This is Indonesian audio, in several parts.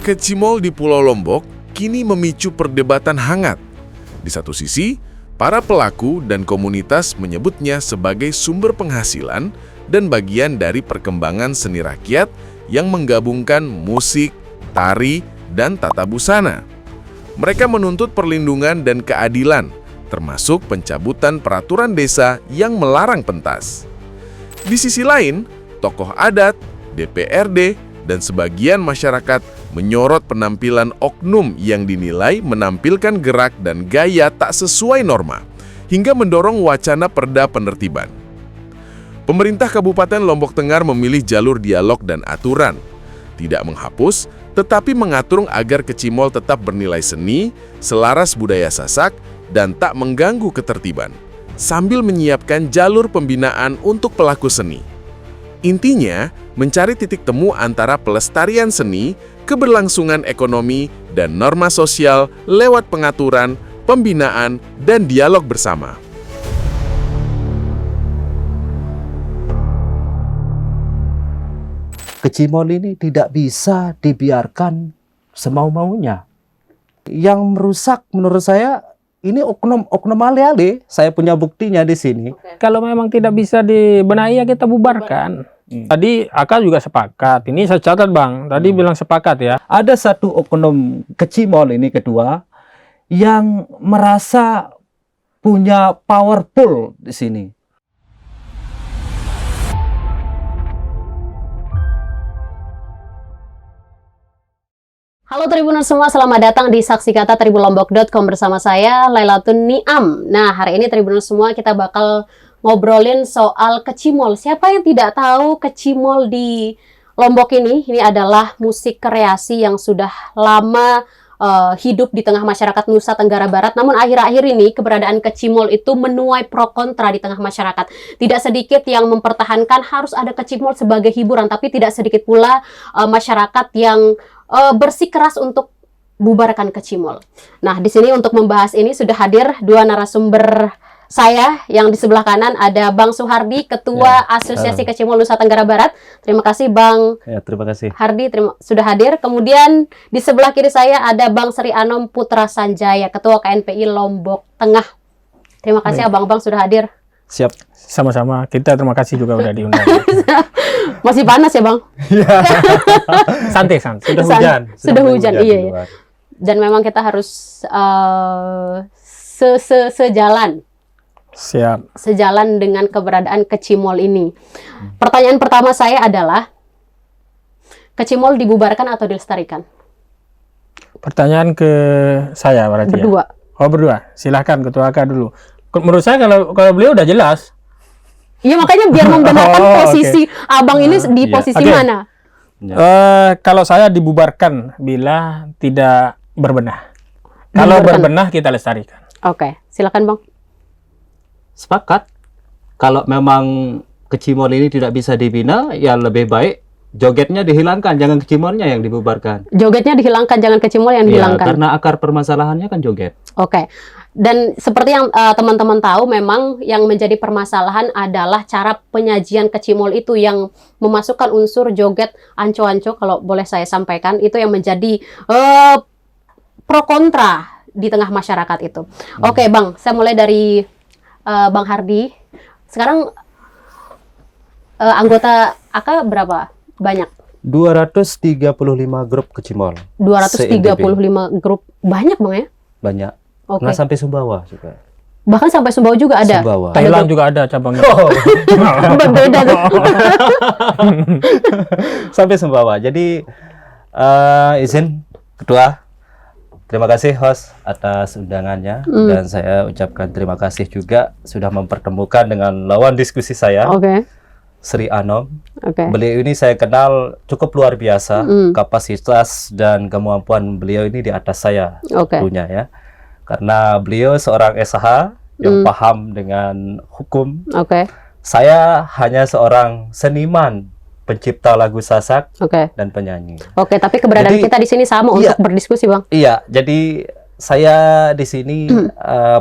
Kecimol di Pulau Lombok kini memicu perdebatan hangat. Di satu sisi, para pelaku dan komunitas menyebutnya sebagai sumber penghasilan dan bagian dari perkembangan seni rakyat yang menggabungkan musik, tari, dan tata busana. Mereka menuntut perlindungan dan keadilan, termasuk pencabutan peraturan desa yang melarang pentas. Di sisi lain, tokoh adat, DPRD, dan sebagian masyarakat menyorot penampilan oknum yang dinilai menampilkan gerak dan gaya tak sesuai norma, hingga mendorong wacana perda penertiban. Pemerintah Kabupaten Lombok Tenggar memilih jalur dialog dan aturan, tidak menghapus, tetapi mengatur agar kecimol tetap bernilai seni, selaras budaya Sasak, dan tak mengganggu ketertiban, sambil menyiapkan jalur pembinaan untuk pelaku seni. Intinya, mencari titik temu antara pelestarian seni, keberlangsungan ekonomi, dan norma sosial lewat pengaturan, pembinaan, dan dialog bersama. Kecimol ini tidak bisa dibiarkan semau-maunya. Yang merusak menurut saya ini oknum alih-alih. Saya punya buktinya di sini. Kalau memang tidak bisa dibenahi ya kita bubarkan. Tadi Aka juga sepakat. Ini saya catat Bang. Tadi bilang sepakat ya. Ada satu oknum kecimol ini kedua yang merasa punya powerful di sini. Halo Tribuners semua, selamat datang di Saksi Kata tribunlombok.com bersama saya Lailatun Niam. Nah, hari ini Tribuners semua kita bakal ngobrolin soal kecimol. Siapa yang tidak tahu kecimol di Lombok ini? Ini adalah musik kreasi yang sudah lama hidup di tengah masyarakat Nusa Tenggara Barat. Namun akhir-akhir ini keberadaan kecimol itu menuai pro kontra di tengah masyarakat. Tidak sedikit yang mempertahankan harus ada kecimol sebagai hiburan, tapi tidak sedikit pula masyarakat yang bersikeras untuk bubarkan kecimol. Nah, di sini untuk membahas ini sudah hadir dua narasumber saya. Yang di sebelah kanan ada Bang Suhardi, Ketua Asosiasi Kecimol Nusa Tenggara Barat. Terima kasih Bang. Ya, terima kasih. Hardi sudah hadir. Kemudian di sebelah kiri saya ada Bang Sri Anom Putra Sanjaya, Ketua KNPI Lombok Tengah. Terima kasih Abang-abang sudah hadir. Siap. Sama-sama. Kita terima kasih juga udah diundang. Masih panas ya Bang? Santai. Sudah hujan. Sudah hujan, iya. Dan memang kita harus sejalan. Siap. Sejalan dengan keberadaan kecimol ini. Pertanyaan pertama saya adalah, kecimol dibubarkan atau dilestarikan? Pertanyaan ke saya berarti Berdua. ya? Oh berdua. Silahkan Ketua Aka dulu. Menurut saya kalau beliau udah jelas. Iya, makanya biar membenarkan posisi Abang ini di posisi mana? Kalau saya dibubarkan bila tidak berbenah. Kalau berbenah kita lestarikan. Oke, silakan Bang. Sepakat. Kalau memang kecimol ini tidak bisa dibina, ya lebih baik jogetnya dihilangkan, jangan kecimolnya yang dibubarkan. Jogetnya dihilangkan, jangan kecimol yang dihilangkan. Karena akar permasalahannya kan joget. Oke. Dan seperti yang teman-teman tahu, memang yang menjadi permasalahan adalah cara penyajian kecimol itu yang memasukkan unsur joget anco-anco, kalau boleh saya sampaikan, itu yang menjadi pro kontra di tengah masyarakat itu. Oke Bang, saya mulai dari Bang Hardi. Sekarang anggota AK berapa banyak? 235 grup kecimol. 235 grup. Banyak Bang ya? Banyak. Oke. Nah, sampai Sumbawa juga. Bahkan sampai Sumbawa juga ada? Sumbawa. Thailand juga ada cabangnya. Berbeda tuh. Sampai Sumbawa. Jadi izin Ketua, terima kasih host atas undangannya, dan saya ucapkan terima kasih juga sudah mempertemukan dengan lawan diskusi saya, Sri Anom. Beliau ini saya kenal cukup luar biasa, kapasitas dan kemampuan beliau ini di atas saya tentunya ya. Karena beliau seorang SH yang paham dengan hukum. Saya hanya seorang seniman, pencipta lagu Sasak dan penyanyi. Tapi keberadaan kita di sini sama untuk berdiskusi, Bang. Iya, jadi saya di sini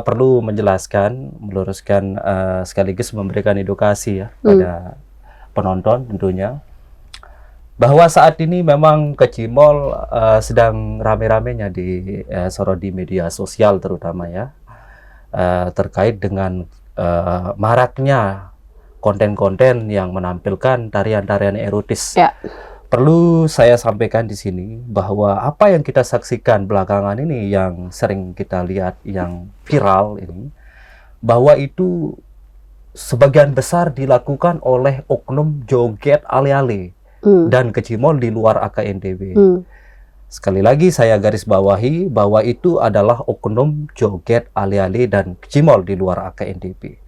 perlu menjelaskan, meluruskan sekaligus memberikan edukasi ya pada penonton tentunya. bahwa saat ini memang kecimol sedang rame-ramenya disorot di media sosial terutama ya, terkait dengan maraknya konten-konten yang menampilkan tarian-tarian erotis. Ya. Perlu saya sampaikan di sini bahwa apa yang kita saksikan belakangan ini, yang sering kita lihat, yang viral ini, bahwa itu sebagian besar dilakukan oleh oknum joget ale-ale dan kecimol di luar AKNTB. Sekali lagi saya garis bawahi bahwa itu adalah oknum joget ale-ale dan kecimol di luar AKNTB.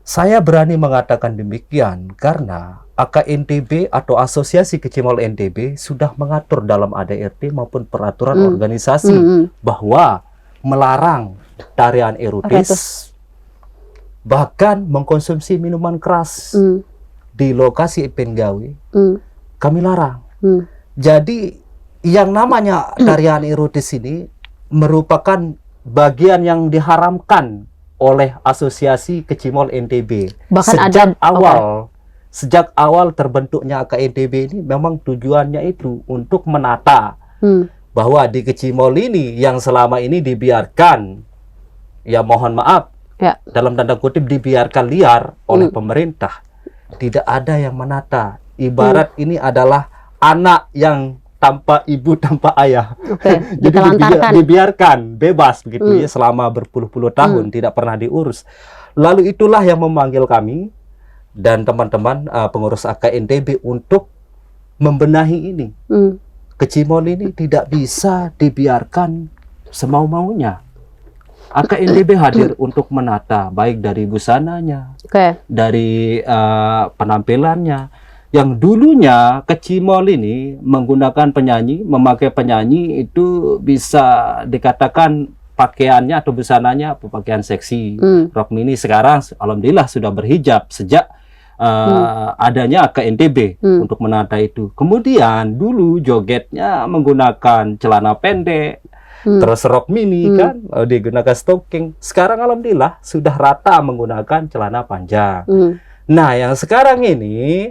Saya berani mengatakan demikian karena AKNTB atau Asosiasi Kecimol NTB sudah mengatur dalam ADRT maupun peraturan organisasi bahwa melarang tarian erotis, bahkan mengkonsumsi minuman keras di lokasi Penggawe, kami larang. Jadi yang namanya tarian erotis ini merupakan bagian yang diharamkan oleh Asosiasi Kecimol NTB. Bahkan Sejak awal terbentuknya AKNTB ini memang tujuannya itu untuk menata bahwa di Kecimol ini yang selama ini dibiarkan, ya mohon maaf, dalam tanda kutip dibiarkan liar oleh pemerintah, tidak ada yang menata. Ibarat ini adalah anak yang tanpa ibu, tanpa ayah. Jadi dibiarkan bebas begitu ya selama berpuluh-puluh tahun, tidak pernah diurus. Lalu itulah yang memanggil kami dan teman-teman pengurus AKNTB untuk membenahi ini. Kecimol ini tidak bisa dibiarkan semau-maunya. AKNTB hadir untuk menata, baik dari busananya, dari penampilannya. Yang dulunya kecimol ini menggunakan penyanyi, memakai penyanyi itu bisa dikatakan pakaiannya atau busananya pakaian seksi, rok mini. Sekarang alhamdulillah sudah berhijab sejak adanya AKNTB untuk menata itu. Kemudian dulu jogetnya menggunakan celana pendek, terus rok mini kan, digunakan stocking. Sekarang alhamdulillah sudah rata menggunakan celana panjang. Nah, yang sekarang ini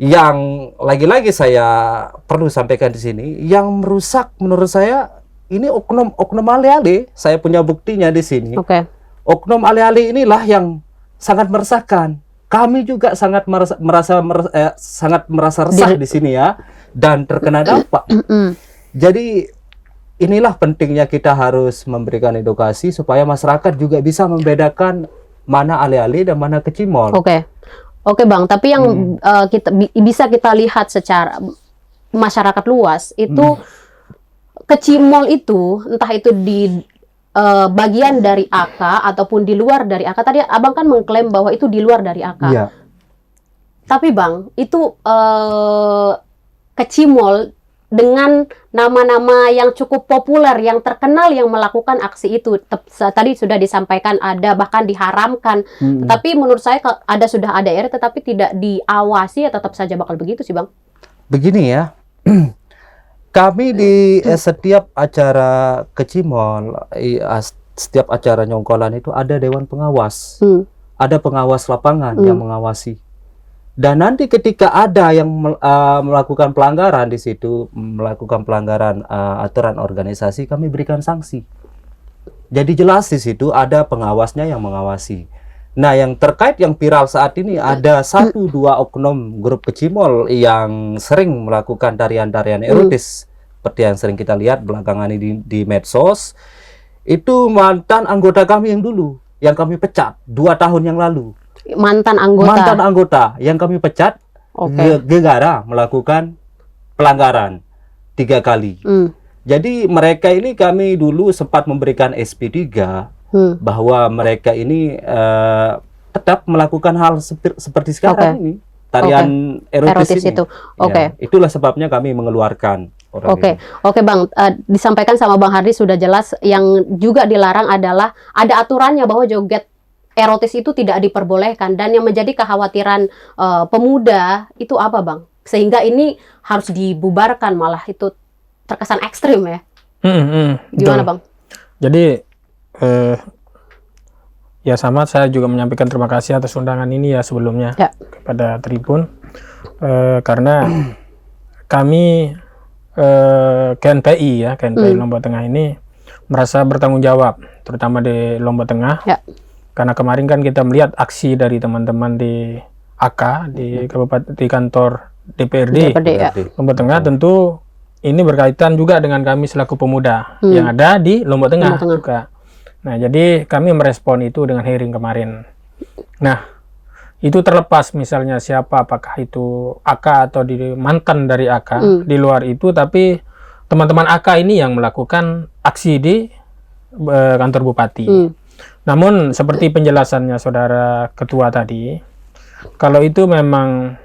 yang lagi-lagi saya perlu sampaikan di sini, yang merusak menurut saya ini oknum ale-ale. Saya punya buktinya di sini. Oknum ale-ale inilah yang sangat meresahkan. Kami juga sangat merasa resah di sini ya, dan terkena dampak. Jadi inilah pentingnya kita harus memberikan edukasi supaya masyarakat juga bisa membedakan mana ale-ale dan mana kecimol. Oke Bang, tapi yang bisa kita lihat secara masyarakat luas itu kecimol itu entah itu di bagian dari AK ataupun di luar dari AK. Tadi Abang kan mengklaim bahwa itu di luar dari AK. Tapi Bang, itu kecimol dengan nama-nama yang cukup populer, yang terkenal, yang melakukan aksi itu. Tadi sudah disampaikan ada bahkan diharamkan. Tapi menurut saya sudah ada RT tetapi tidak diawasi, ya tetap saja bakal begitu sih Bang. Begini ya, kami di setiap acara kecimol, setiap acara nyongkolan itu ada dewan pengawas, ada pengawas lapangan yang mengawasi. Dan nanti ketika ada yang melakukan pelanggaran di situ, melakukan pelanggaran aturan organisasi, kami berikan sanksi. Jadi jelas di situ ada pengawasnya yang mengawasi. Nah, yang terkait yang viral saat ini ada 1-2 oknum grup kecimol yang sering melakukan tarian-tarian erotis seperti yang sering kita lihat belakangan ini di medsos. Itu mantan anggota kami yang dulu, yang kami pecat 2 tahun yang lalu. Mantan anggota yang kami pecat gara-gara melakukan pelanggaran 3 kali. Jadi mereka ini kami dulu sempat memberikan SP3 bahwa mereka ini tetap melakukan hal seperti sekarang ini, tarian erotis ini. Itu. Ya, itulah sebabnya kami mengeluarkan orang ini. Oke Bang, disampaikan sama Bang Hardi sudah jelas. Yang juga dilarang adalah ada aturannya bahwa joget erotis itu tidak diperbolehkan, dan yang menjadi kekhawatiran pemuda itu apa Bang? Sehingga ini harus dibubarkan, malah itu terkesan ekstrim ya. Gimana Bang? Jadi ya sama, saya juga menyampaikan terima kasih atas undangan ini ya sebelumnya kepada Tribun, karena kami KNPI ya, KNPI Lombok Tengah ini merasa bertanggung jawab, terutama di Lombok Tengah. Ya. Karena kemarin kan kita melihat aksi dari teman-teman di AK, di Kabupaten, di kantor DPRD ya. Lombok Tengah. Tentu ini berkaitan juga dengan kami selaku pemuda yang ada di Lombok Tengah juga. Nah, jadi kami merespon itu dengan hearing kemarin. Nah, itu terlepas misalnya siapa, apakah itu AK atau mantan dari AK, di luar itu, tapi teman-teman AK ini yang melakukan aksi di kantor bupati. Namun seperti penjelasannya saudara ketua tadi, kalau itu memang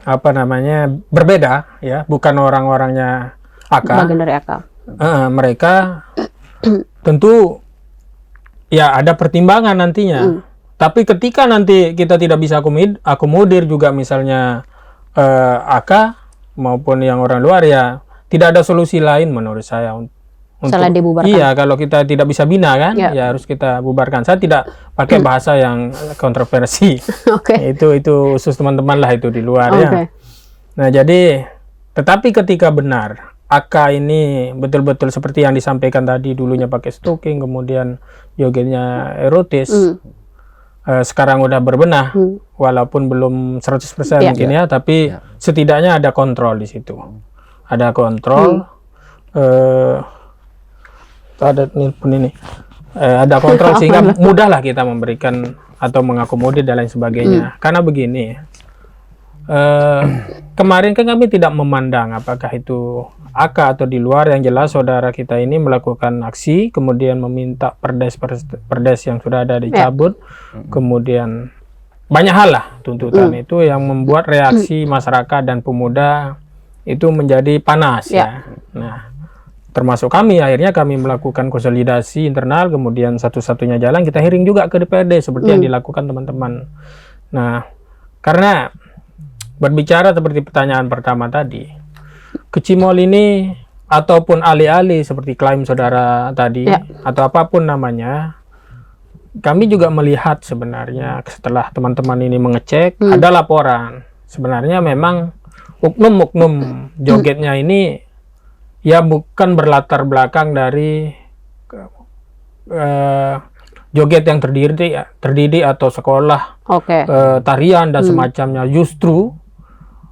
apa namanya berbeda ya, bukan orang-orangnya AK, Bagian dari AK. mereka tentu ya ada pertimbangan nantinya. Tapi ketika nanti kita tidak bisa akomodir juga misalnya AK maupun yang orang luar, ya tidak ada solusi lain menurut saya Selain dibubarkan. Iya, kalau kita tidak bisa bina kan, ya harus kita bubarkan. Saya tidak pakai bahasa yang kontroversi. Oke. Itu khusus teman-teman lah itu di luar ya. Nah, jadi tetapi ketika benar AK ini betul-betul seperti yang disampaikan tadi, dulunya pakai stocking, kemudian jogetnya erotis. Sekarang udah berbenah, walaupun belum 100% mungkin ya, tapi setidaknya ada kontrol di situ. Ada kontrol, ada ini, ada kontrol sehingga mudahlah kita memberikan atau mengakomodir dan lain sebagainya. Karena begini, kemarin kan kami tidak memandang apakah itu AK atau di luar, yang jelas saudara kita ini melakukan aksi, kemudian meminta perdes yang sudah ada dicabut, kemudian banyak hal lah tuntutan itu yang membuat reaksi masyarakat dan pemuda itu menjadi panas ya. Nah, termasuk kami, akhirnya kami melakukan konsolidasi internal, kemudian satu-satunya jalan kita hearing juga ke DPRD seperti yang dilakukan teman-teman. Nah, karena berbicara seperti pertanyaan pertama tadi, Kecimol ini ataupun alih-alih seperti klaim saudara tadi atau apapun namanya, kami juga melihat sebenarnya setelah teman-teman ini mengecek, ada laporan sebenarnya memang oknum-oknum jogetnya ini ya bukan berlatar belakang dari joget yang terdidik atau sekolah tarian dan semacamnya. Justru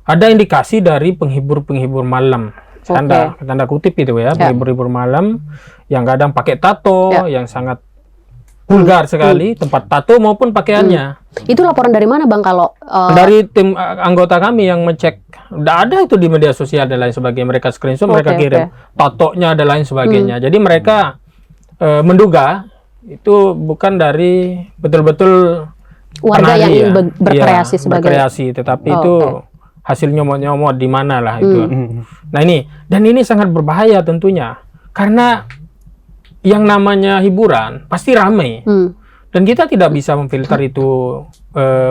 ada indikasi dari penghibur-penghibur malam, tanda kutip itu ya, penghibur-penghibur malam yang kadang pakai tato yang sangat vulgar sekali, tempat tato maupun pakaiannya. Itu laporan dari mana Bang kalau? Dari tim anggota kami yang ngecek, udah ada itu di media sosial dan lain sebagainya. Mereka screenshot, mereka kirim tatonya dan lain sebagainya. Jadi mereka menduga itu bukan dari betul-betul warga yang ingin berkreasi sebagai berkreasi, tetapi itu hasil nyomot-nyomot di mana lah itu. Nah ini, dan ini sangat berbahaya tentunya, karena yang namanya hiburan pasti ramai. Dan kita tidak bisa memfilter itu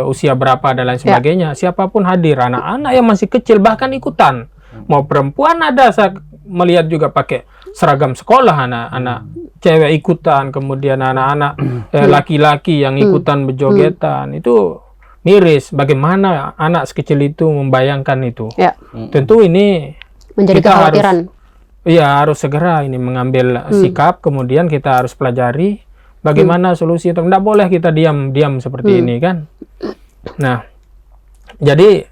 usia berapa dan lain sebagainya. Siapapun hadir, anak-anak yang masih kecil bahkan ikutan. Mau perempuan ada, saya melihat juga pakai seragam sekolah, anak-anak cewek ikutan, kemudian anak-anak laki-laki yang ikutan berjogetan. Itu miris, bagaimana anak sekecil itu membayangkan itu. Tentu ini menjadi kekhawatiran. Harus segera ini mengambil sikap, kemudian kita harus pelajari bagaimana solusi itu. Tidak boleh kita diam seperti ini kan. Nah, jadi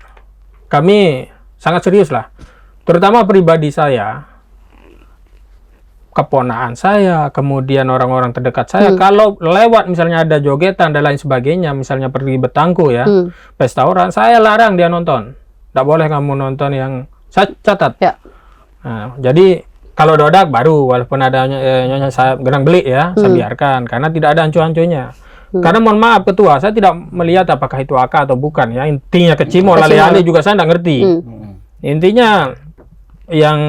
kami sangat serius lah, terutama pribadi saya, keponakan saya, kemudian orang-orang terdekat saya, kalau lewat misalnya ada jogetan dan lain sebagainya, misalnya pergi Betangku ya, pesta orang, saya larang dia nonton. Tidak boleh kamu nonton yang saya catat. Nah, jadi kalau dodak baru, walaupun ada nyonya saya gerang beli ya, saya biarkan karena tidak ada ancu-ancunya. Karena mohon maaf ketua, saya tidak melihat apakah itu AK atau bukan ya. Intinya Kecimol, alih-alih juga saya tidak ngerti. Intinya yang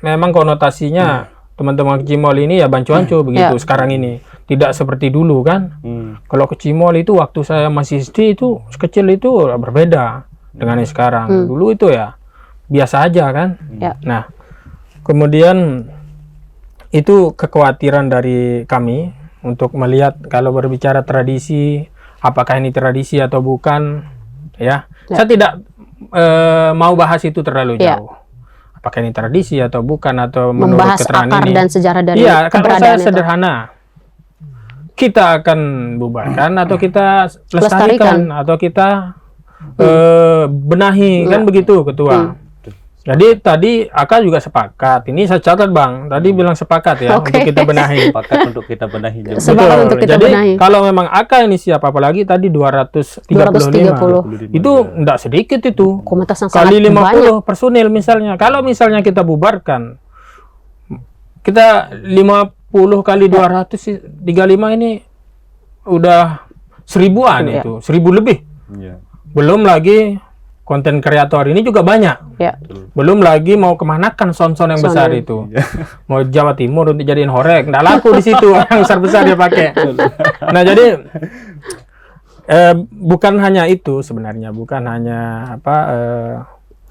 memang konotasinya teman-teman Kecimol ini ya bancu-ancu begitu sekarang ini. Tidak seperti dulu kan. Kalau Kecimol itu waktu saya masih SD itu kecil itu berbeda dengan yang sekarang. Dulu itu ya biasa aja kan. Nah, kemudian itu kekhawatiran dari kami untuk melihat kalau berbicara tradisi, apakah ini tradisi atau bukan ya. Saya tidak mau bahas itu terlalu jauh. apakah ini tradisi atau bukan, atau menurut Membahas keterangan akar ini. dan sejarah dari Iya, kalau saya keberadaan itu. sederhana. Kita akan bubarkan atau kita Lestarikan. lestarikan atau kita benahi, kan begitu Ketua. Jadi tadi Aka juga sepakat. Ini saya catat Bang. Tadi bilang sepakat ya Oke. untuk kita benahi. Pakat untuk kita benahi juga. Sepakat untuk kita Jadi benahi. kalau memang Aka ini siap, apalagi tadi 235. 230. Itu enggak sedikit itu. Komunitas yang Kali sangat 50 banyak. personil misalnya. Kalau misalnya kita bubarkan, kita 50 kali 200 sih, 35 ini udah 1000-an Iya. itu, 1000 lebih. Iya. Belum lagi konten kreator ini juga banyak. Ya. Belum lagi mau kemanakan son-son yang besar Son-nya. itu. Mau Jawa Timur untuk jadiin horek, nggak laku di situ yang besar-besar dia pakai. Nah jadi bukan hanya itu sebenarnya, bukan hanya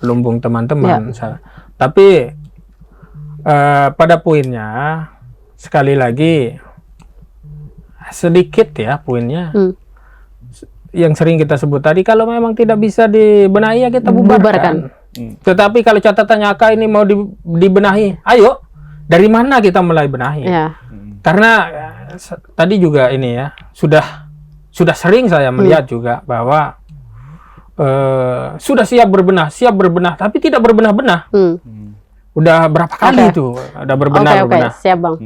lumbung teman-teman, tapi pada poinnya sekali lagi sedikit ya poinnya. Yang sering kita sebut tadi, kalau memang tidak bisa dibenahi ya kita bubarkan. Tetapi kalau catatannya Aka ini mau dibenahi, ayo dari mana kita mulai benahi? Ya. Karena tadi juga ini ya sudah sering saya melihat juga bahwa sudah siap berbenah, tapi tidak berbenah-benah. Udah berapa kali itu udah berbenah. Oke, siap Bang.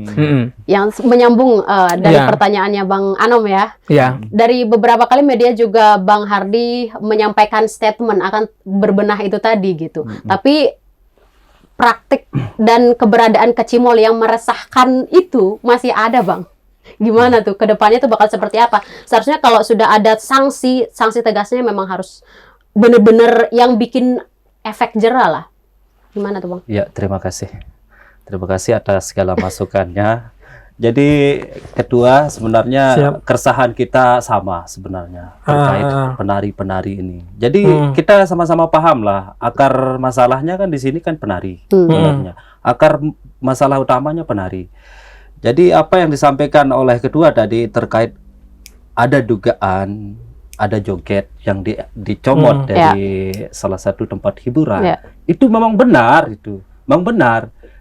Yang menyambung dari Iya. pertanyaannya Bang Anom ya. Ya. Dari beberapa kali media juga Bang Hardy menyampaikan statement akan berbenah itu tadi gitu. Tapi praktik dan keberadaan kecimol yang meresahkan itu masih ada Bang. Gimana tuh kedepannya tuh bakal seperti apa? Seharusnya kalau sudah ada sanksi tegasnya memang harus bener-bener yang bikin efek jera lah. Gimana tuh Bang? Ya, terima kasih. Terima kasih atas segala masukannya. Jadi Ketua, sebenarnya keresahan kita sama sebenarnya terkait penari-penari ini. Jadi kita sama-sama paham lah, akar masalahnya kan di sini kan penari sebenarnya. Akar masalah utamanya penari. Jadi apa yang disampaikan oleh Ketua tadi terkait ada dugaan ada joget yang dicomot dari salah satu tempat hiburan. Itu memang benar,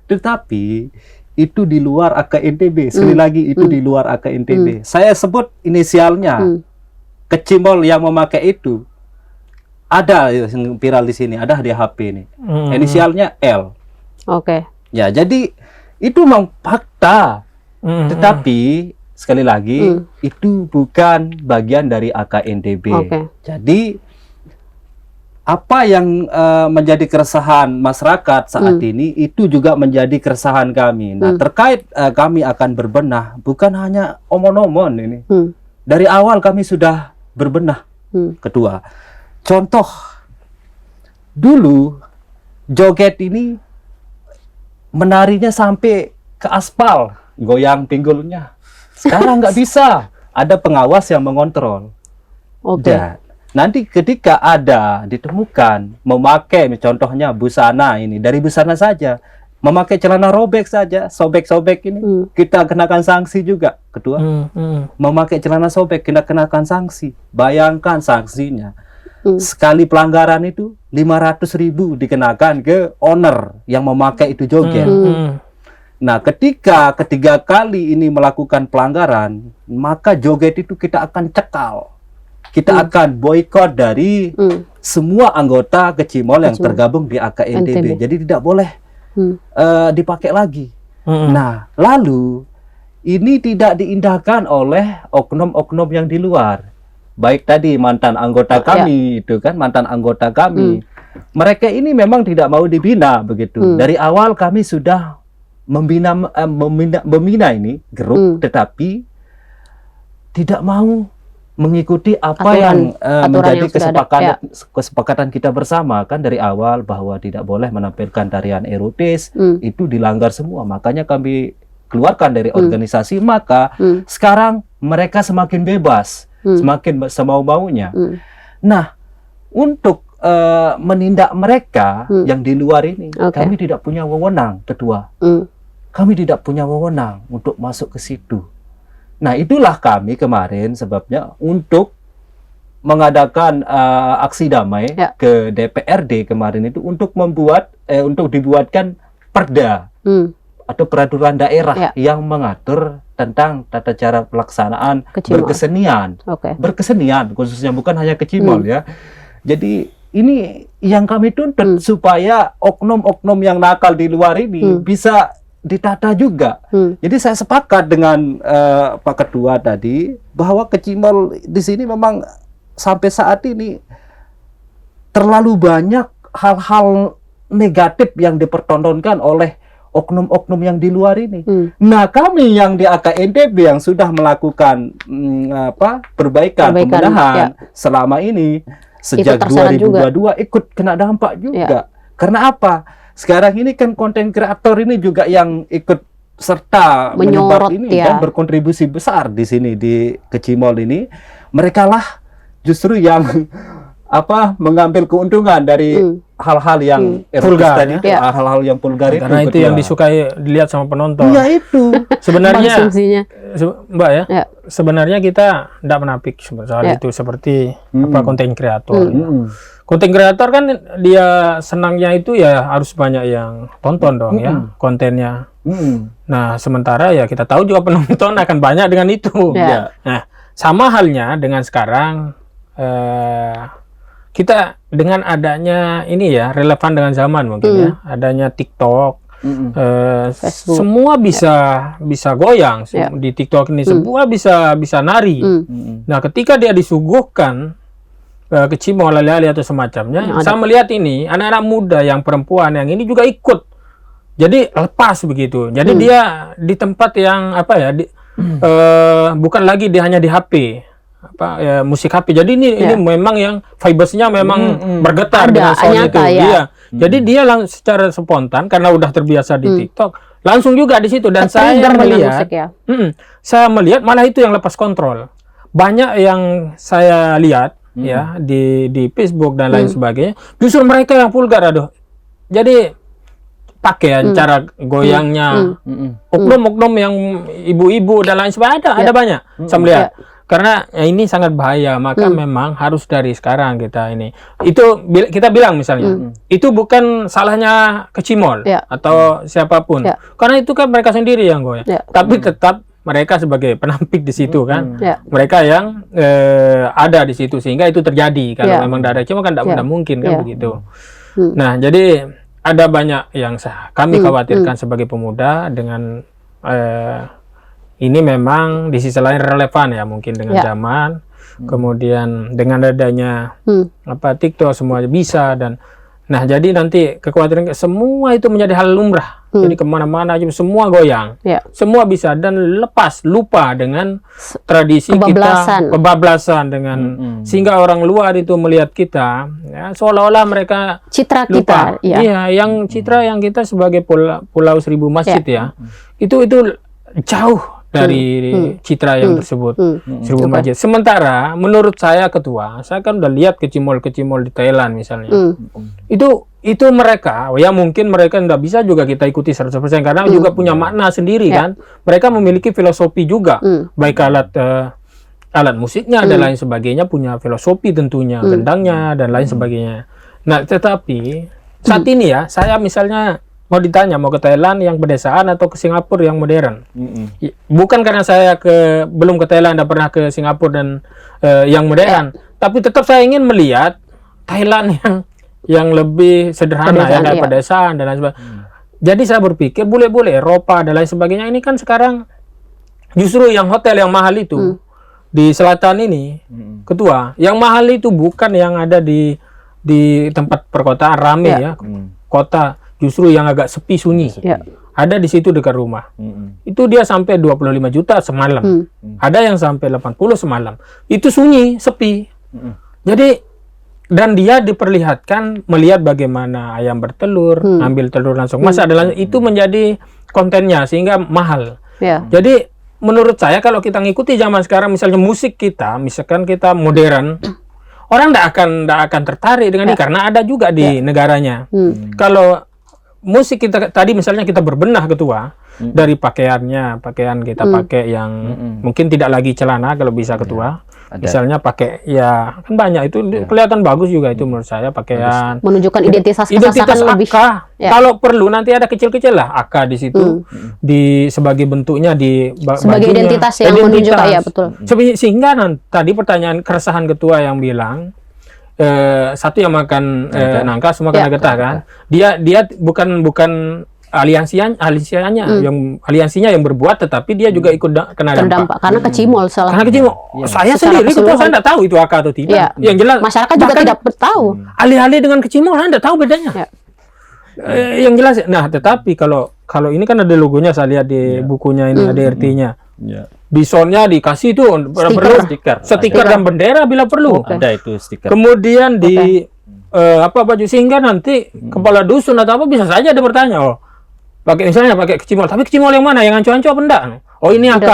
tetapi itu di luar AKNTB. Sekali lagi itu di luar AKNTB. Saya sebut inisialnya. Kecimol yang memakai itu ada yang viral di sini, ada di HP ini. Inisialnya L. Oke. Ya, jadi itu memang fakta. Tetapi sekali lagi itu bukan bagian dari AKNTB. Jadi apa yang menjadi keresahan masyarakat saat ini itu juga menjadi keresahan kami. Nah, terkait kami akan berbenah, bukan hanya omon-omon ini. Dari awal kami sudah berbenah. Kedua, contoh dulu joget ini menarinya sampai ke aspal, goyang pinggulnya. Sekarang nggak bisa, ada pengawas yang mengontrol. Nanti ketika ada ditemukan memakai, contohnya busana ini, dari busana saja, memakai celana robek saja, sobek-sobek ini, kita kenakan sanksi juga, Ketua. Memakai celana sobek, kita kenakan sanksi. Bayangkan sanksinya. Sekali pelanggaran itu 500.000 dikenakan ke owner yang memakai itu joget. Nah, ketika ketiga kali ini melakukan pelanggaran, maka joget itu kita akan cekal. Kita akan boykot dari semua anggota kecimol yang tergabung di AKNTB. Jadi tidak boleh dipakai lagi. Nah, lalu ini tidak diindahkan oleh oknum-oknum yang di luar. Baik tadi mantan anggota kami itu kan, mantan anggota kami. Mereka ini memang tidak mau dibina begitu. Dari awal kami sudah membina ini grup, tetapi tidak mau mengikuti apa yang menjadi kesepakatan kita bersama kan dari awal, bahwa tidak boleh menampilkan tarian erotis. Itu dilanggar semua, makanya kami keluarkan dari organisasi. Maka sekarang mereka semakin bebas, semakin semau-maunya. Nah, untuk menindak mereka yang di luar ini, kami tidak punya wewenang, Ketua. Kami tidak punya wewenang untuk masuk ke situ. Nah, itulah kami kemarin sebabnya untuk mengadakan aksi damai ke DPRD kemarin itu untuk dibuatkan perda atau peraturan daerah yang mengatur tentang tata cara pelaksanaan berkesenian. Berkesenian khususnya, bukan hanya kecimol ya. Jadi ini yang kami tuntut supaya oknum-oknum yang nakal di luar ini bisa ditata juga. Jadi saya sepakat dengan Pak Ketua tadi bahwa kecimol di sini memang sampai saat ini terlalu banyak hal-hal negatif yang dipertontonkan oleh oknum-oknum yang di luar ini. Nah, kami yang di AKNTB yang sudah melakukan perbaikan, pembenahan selama ini sejak 2022 ikut kena dampak juga. Karena apa? Sekarang ini kan konten kreator ini juga yang ikut serta menyebar ini kan, berkontribusi besar di sini di Kecimol ini. Mereka lah justru yang mengambil keuntungan dari hal-hal yang vulgar tadi, hal-hal yang vulgar itu. Karena itu yang disukai dilihat sama penonton. Iya itu. Sebenarnya Mbak ya, sebenarnya kita tidak menapik soal itu seperti konten kreator. Konten kreator kan dia senangnya itu ya harus banyak yang tonton dong ya kontennya. Nah, sementara ya kita tahu juga penonton akan banyak dengan itu. Nah, sama halnya dengan sekarang kita dengan adanya ini ya relevan dengan zaman mungkin ya, adanya TikTok, semua bisa goyang di TikTok ini, semua bisa nari. Nah, ketika dia disuguhkan kecimol alih-alih atau semacamnya, saya melihat ini anak-anak muda yang perempuan yang ini juga ikut, jadi lepas begitu. Jadi dia di tempat yang bukan lagi dia hanya di HP. Musik HP. Jadi ini memang yang vibes-nya memang bergetar dengan sound itu. Jadi dia secara spontan karena udah terbiasa di TikTok, langsung juga di situ. Dan saya melihat, saya melihat malah itu yang lepas kontrol. Banyak yang saya lihat ya di Facebook dan lain sebagainya, justru mereka yang vulgar. Jadi pakaian, cara goyangnya, oknum-oknum yang ibu-ibu dan lain sebagainya ada banyak. Saya melihat. Karena ya ini sangat bahaya, maka memang harus dari sekarang kita ini. Itu kita bilang misalnya, itu bukan salahnya Kecimol atau siapapun. Karena itu kan mereka sendiri yang goyang. Tapi tetap mereka sebagai penampik di situ kan. Mereka yang ada di situ sehingga itu terjadi. Kalau memang dari Kecimol kan tidak mungkin kan begitu. Nah, jadi ada banyak yang kami khawatirkan sebagai pemuda dengan ini memang di sisi lain relevan ya mungkin dengan zaman, kemudian dengan adanya TikTok semuanya bisa nah jadi nanti kekhawatiran semua itu menjadi hal lumrah, jadi kemana-mana aja semua goyang, semua bisa dan lupa dengan tradisi kita, kebablasan dengan sehingga orang luar itu melihat kita ya, seolah-olah mereka citra lupa. Kita, yang citra yang kita sebagai pulau seribu masjid ya, itu jauh dari citra yang tersebut, seribu masjid. Sementara menurut saya Ketua, saya kan udah lihat kecimol-kecimol di Thailand misalnya. Itu mereka, ya mungkin mereka nggak bisa juga kita ikuti 100% karena juga punya makna sendiri kan. Mereka memiliki filosofi juga, baik alat musiknya dan lain sebagainya punya filosofi tentunya, gendangnya dan lain sebagainya. Nah, tetapi saat ini ya, saya misalnya mau ditanya mau ke Thailand yang pedesaan atau ke Singapura yang modern. Bukan karena saya belum ke Thailand, tidak pernah ke Singapura dan yang modern, tapi tetap saya ingin melihat Thailand yang lebih sederhana ya kayak pedesaan dan lain sebagainya. Jadi saya berpikir boleh Eropa dan lain sebagainya ini kan sekarang justru yang hotel yang mahal itu di selatan ini, Ketua, yang mahal itu bukan yang ada di tempat perkotaan rame ya, kota. Justru yang agak sepi sunyi, ada di situ dekat rumah. Itu dia sampai 25 juta semalam. Ada yang sampai 80 semalam. Itu sunyi, sepi. Jadi dan dia diperlihatkan melihat bagaimana ayam bertelur, ambil telur langsung masak dan itu menjadi kontennya sehingga mahal. Jadi menurut saya kalau kita ngikuti zaman sekarang, misalnya musik kita, misalkan kita modern, orang tidak akan tertarik dengan ini karena ada juga di negaranya. Kalau musik kita tadi misalnya kita berbenah Ketua, dari pakaiannya, pakaian kita pakai yang mungkin tidak lagi celana kalau bisa ketua. Misalnya pakai ya kan banyak itu kelihatan bagus juga itu menurut saya pakaian. Menunjukkan identitas lebih. Ya. Kalau perlu nanti ada kecil-kecil lah AK di situ di sebagai bentuknya di sebagai bajunya. identitas yang menunjukkan ya betul. Sehingga tadi pertanyaan keresahan ketua yang bilang satu yang makan nangka semua kena getah kan. Dia bukan aliansinya yang berbuat, tetapi dia juga ikut kena dampak. Karena kecimol salah. Karena kecimol. Saya sendiri ketua saya tidak tahu itu AK atau tidak. Ya. Yang jelas masyarakat juga tidak tahu. Alih-alih dengan kecimol saya tidak tahu bedanya. Ya. Yang jelas. Nah, tetapi kalau ini kan ada logonya, saya lihat di bukunya ini ada RT-nya. Bisonnya dikasih itu stiker dan bendera bila perlu. Ada itu stiker. Kemudian di baju, sehingga nanti kepala dusun atau apa bisa saja ada bertanya, pakai kecimol, tapi kecimol yang mana, yang anco-anco apa enggak? Oh ini AK.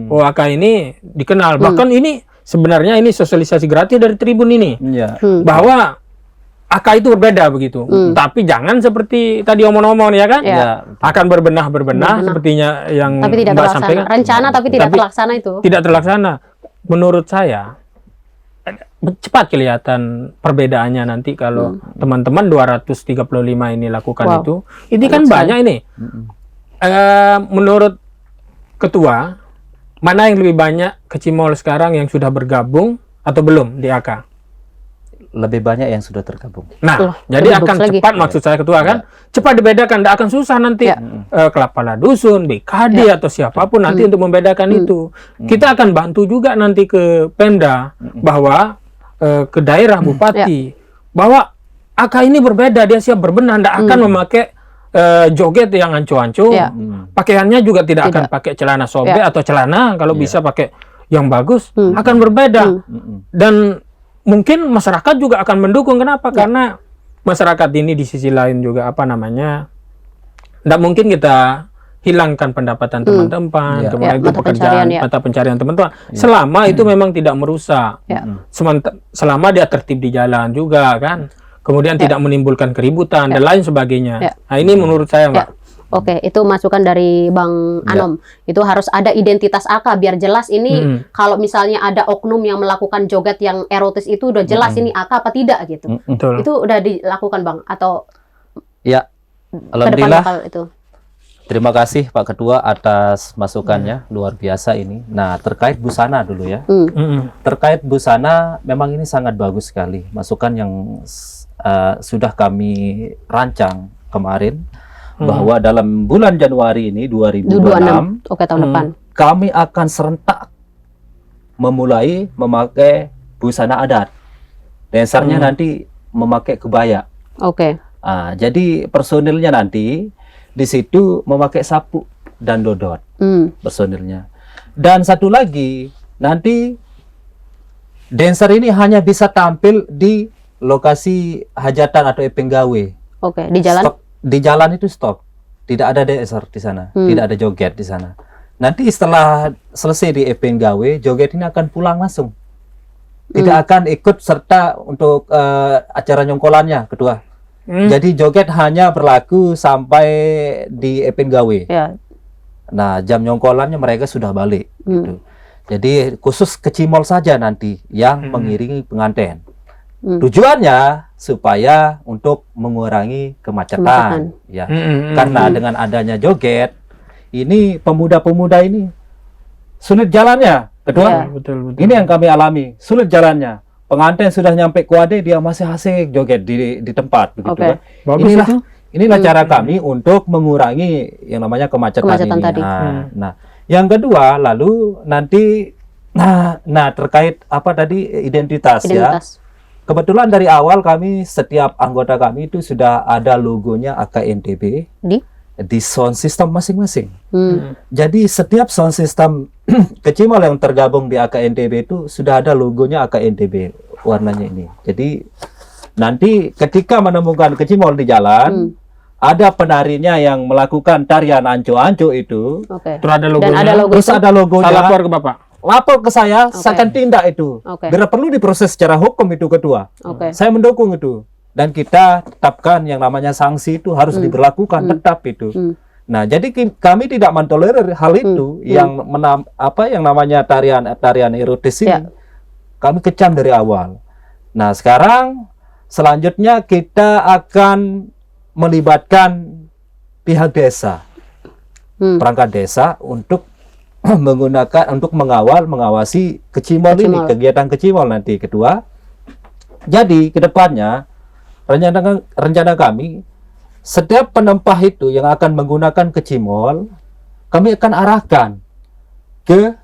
Oh AK ini dikenal. Bahkan ini sebenarnya ini sosialisasi gratis dari Tribun ini bahwa AK itu berbeda begitu. Tapi jangan seperti tadi omong-omong ya kan? Akan berbenah sepertinya yang tapi tidak Mbak sampaikan. Rencana tapi tidak terlaksana itu. Tidak terlaksana. Menurut saya cepat kelihatan perbedaannya nanti kalau teman-teman 235 ini lakukan itu. Ini kan banyak ini. Menurut ketua, mana yang lebih banyak kecimol sekarang yang sudah bergabung atau belum di AK? Lebih banyak yang sudah tergabung. Nah, jadi akan cepat maksud saya ketua kan? Cepat dibedakan, tidak akan susah nanti kepala dusun, BKD atau siapapun nanti untuk membedakan itu. Kita akan bantu juga nanti ke Pemda bahwa ke daerah bupati bahwa AK ini berbeda, dia siap berbenah, tidak akan memakai joget yang anco-anco. Pakaiannya juga tidak akan pakai celana sobek atau celana, kalau bisa pakai yang bagus, akan berbeda. Dan mungkin masyarakat juga akan mendukung. Kenapa? Karena masyarakat ini di sisi lain juga tidak mungkin kita hilangkan pendapatan teman-teman, kemudian itu pekerjaan, mata pencarian teman-teman. Selama itu memang tidak merusak, selama dia tertib di jalan juga kan, kemudian tidak menimbulkan keributan dan lain sebagainya. Nah ini menurut saya Mbak. Oke, itu masukan dari Bang Anom. Itu harus ada identitas AK biar jelas ini kalau misalnya ada oknum yang melakukan joget yang erotis itu udah jelas ini AK apa tidak gitu. Itu udah dilakukan Bang atau alhamdulillah itu. Terima kasih Pak Ketua atas masukannya, luar biasa ini. Nah, terkait busana dulu ya. Terkait busana memang ini sangat bagus sekali. Masukan yang sudah kami rancang kemarin. Bahwa dalam bulan Januari ini 2026 tahun depan kami akan serentak memulai memakai busana adat. Dasarnya nanti memakai kebaya. Jadi personilnya nanti di situ memakai sapu dan dodot personilnya. Dan satu lagi nanti dancer ini hanya bisa tampil di lokasi hajatan atau epenggawe. Di jalan. Di jalan itu stop, tidak ada dancer di sana, tidak ada joget di sana. Nanti setelah selesai di event gawe, joget ini akan pulang langsung, tidak akan ikut serta untuk acara nyongkolannya kedua. Jadi joget hanya berlaku sampai di event gawe. Nah jam nyongkolannya mereka sudah balik. Gitu. Jadi khusus kecimol saja nanti yang mengiringi pengantin. Tujuannya supaya untuk mengurangi kemacetan. Ya. Karena dengan adanya joget, ini pemuda-pemuda ini sulit jalannya. Kedua, betul. Ini yang kami alami, sulit jalannya. Pengantin sudah nyampe kuade, dia masih asik joget di tempat begitu. Inilah cara kami untuk mengurangi yang namanya kemacetan ini. Tadi. Nah, yang kedua lalu nanti terkait apa tadi identitas. Ya. Kebetulan dari awal kami, setiap anggota kami itu sudah ada logonya AKNTB di sound system masing-masing. Jadi setiap sound system kecimol yang tergabung di AKNTB itu sudah ada logonya AKNTB warnanya ini. Jadi nanti ketika menemukan kecimol di jalan, ada penarinya yang melakukan tarian anco-anco itu. Terus ada logonya. Terus ada logonya. Saya lapor ke Bapak. Lapor ke saya akan tindak itu. Bila perlu diproses secara hukum itu kedua. Saya mendukung itu. Dan kita tetapkan yang namanya sanksi itu harus diberlakukan tetap itu. Nah, jadi kami tidak mentolerir hal itu yang namanya tarian erotis ini. Kami kecam dari awal. Nah, sekarang selanjutnya kita akan melibatkan pihak desa, perangkat desa untuk mengawasi kecimol ini, kegiatan kecimol nanti. Kedua, jadi kedepannya rencana kami, setiap penempah itu yang akan menggunakan kecimol, kami akan arahkan ke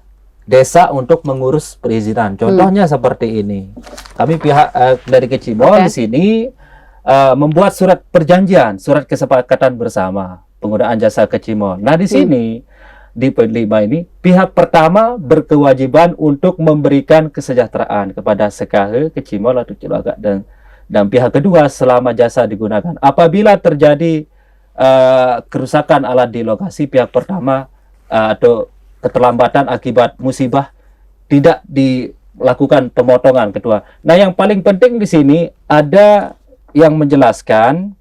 desa untuk mengurus perizinan. Contohnya seperti ini. Kami pihak dari kecimol di sini membuat surat perjanjian, surat kesepakatan bersama penggunaan jasa kecimol. Nah, di sini di poin 5 ini, pihak pertama berkewajiban untuk memberikan kesejahteraan kepada SKH, kecimol atau cilaga dan pihak kedua selama jasa digunakan. Apabila terjadi kerusakan alat di lokasi, pihak pertama atau keterlambatan akibat musibah tidak dilakukan pemotongan kedua. Nah, yang paling penting di sini ada yang menjelaskan.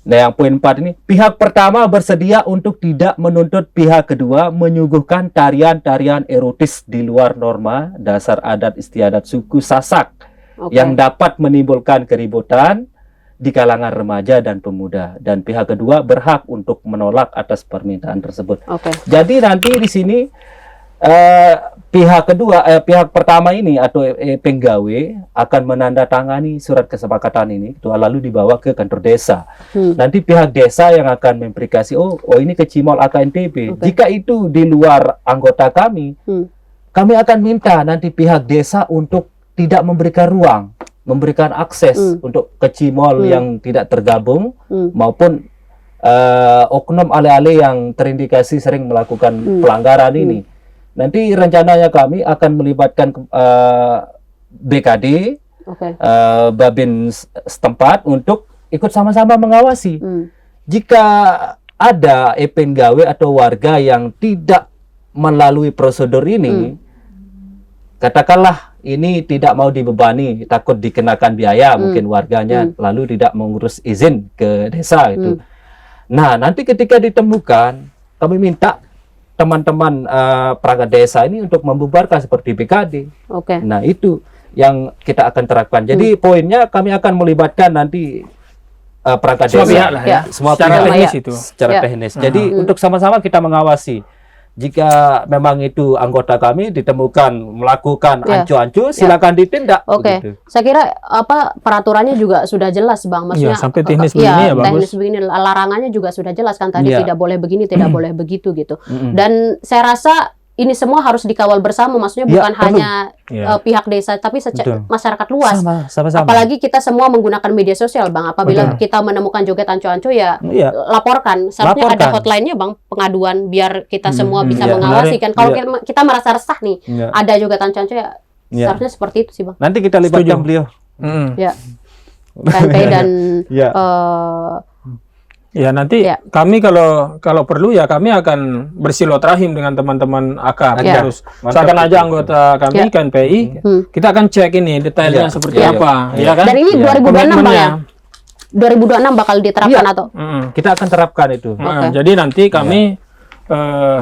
Nah, yang poin 4 ini, pihak pertama bersedia untuk tidak menuntut pihak kedua menyuguhkan tarian-tarian erotis di luar norma dasar adat istiadat suku Sasak yang dapat menimbulkan keributan di kalangan remaja dan pemuda, dan pihak kedua berhak untuk menolak atas permintaan tersebut. Jadi nanti di sini pihak pertama ini atau penggawe akan menandatangani surat kesepakatan ini, lalu dibawa ke kantor desa. Nanti pihak desa yang akan memverifikasi, oh ini kecimol AKNTB. Jika itu di luar anggota kami, kami akan minta nanti pihak desa untuk tidak memberikan ruang, memberikan akses untuk kecimol yang tidak tergabung maupun oknum ale-ale yang terindikasi sering melakukan pelanggaran ini. Nanti rencananya kami akan melibatkan BKD, Babin setempat untuk ikut sama-sama mengawasi. Jika ada penggawe atau warga yang tidak melalui prosedur ini, katakanlah ini tidak mau dibebani, takut dikenakan biaya mungkin warganya, lalu tidak mengurus izin ke desa itu. Nah, nanti ketika ditemukan, kami minta teman-teman perangkat desa ini untuk membubarkan seperti BKD. Nah, itu yang kita akan terapkan. Jadi poinnya kami akan melibatkan nanti perangkat desa, pihak lah ya, semua secara pihak teknis itu. secara teknis. Jadi untuk sama-sama kita mengawasi. Jika memang itu anggota kami ditemukan melakukan ancu-ancu, silakan ditindak. Begitu. Saya kira peraturannya juga sudah jelas, Bang. Maksudnya sampai teknis begini ya bagus. Teknis begini, larangannya juga sudah jelas kan tadi, tidak boleh begini, tidak boleh begitu gitu. Dan saya rasa ini semua harus dikawal bersama, maksudnya bukan hanya pihak desa, tapi masyarakat luas. Sama-sama. Apalagi kita semua menggunakan media sosial, Bang. Apabila kita menemukan joget anco-anco, laporkan. Seharusnya ada hotline-nya, Bang, pengaduan, biar kita semua bisa mengawasi kan. Kalau kita merasa resah nih, ada joget anco-anco seharusnya seperti itu sih, Bang. Nanti kita libatkan beliau. KNPI dan ya nanti kami kalau perlu ya kami akan bersilaturahim dengan teman-teman AK. Terus misalkan aja anggota kami KNPI, kita akan cek ini detailnya seperti apa, ya kan? Dan ini 2026 Bang ya? 2026 bakal diterapkan atau? Kita akan terapkan itu. Jadi nanti kami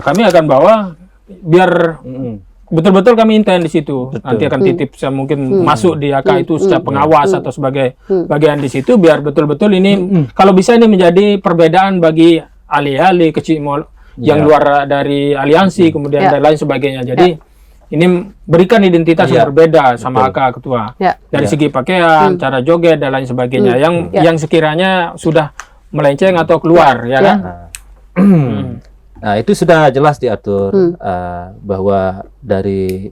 akan bawa biar betul-betul kami intent di situ. Nanti akan titip mungkin masuk di AK itu secara pengawas atau sebagai bagian di situ, biar betul-betul ini kalau bisa ini menjadi perbedaan bagi ahli-ahli kecimol yang luar dari aliansi kemudian dan lain sebagainya. Jadi ini berikan identitas yang berbeda sama AK ketua. Dari segi pakaian, cara joget dan lain sebagainya yang sekiranya sudah melenceng atau keluar, ya kan? Nah, itu sudah jelas diatur bahwa dari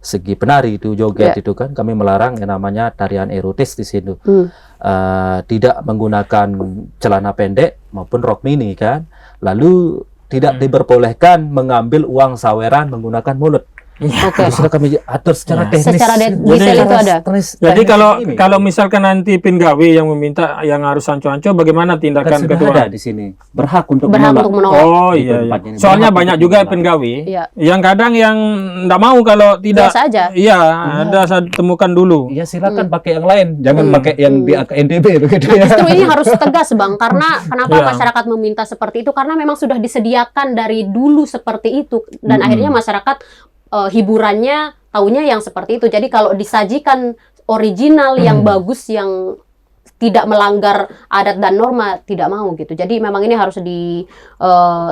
segi penari itu joget itu kan kami melarang yang namanya tarian erotis di situ. Tidak menggunakan celana pendek maupun rok mini kan. Lalu tidak diperbolehkan mengambil uang saweran menggunakan mulut. Oke. Sudah kami atur secara teknis. Secara detail itu ada. Jadi kalau misalkan nanti Pingawi yang meminta yang harus anco-anco, bagaimana tindakan sudah ketua? ada di sini. Berhak untuk Berhak untuk menolak. Oh Di iya, tempatnya ini. soalnya Berhak banyak untuk juga menolak. Pingawi Iya. yang kadang yang nggak mau kalau tidak. Biasa aja. Iya, ada saya temukan dulu. Ya silakan pakai yang lain, jangan pakai yang di AKNDB begitu ya. Justru ini harus tegas Bang, karena kenapa Iya. masyarakat meminta seperti itu? Karena memang sudah disediakan dari dulu seperti itu, dan akhirnya masyarakat hiburannya taunya yang seperti itu. Jadi kalau disajikan original yang bagus, yang tidak melanggar adat dan norma, tidak mau gitu. Jadi memang ini harus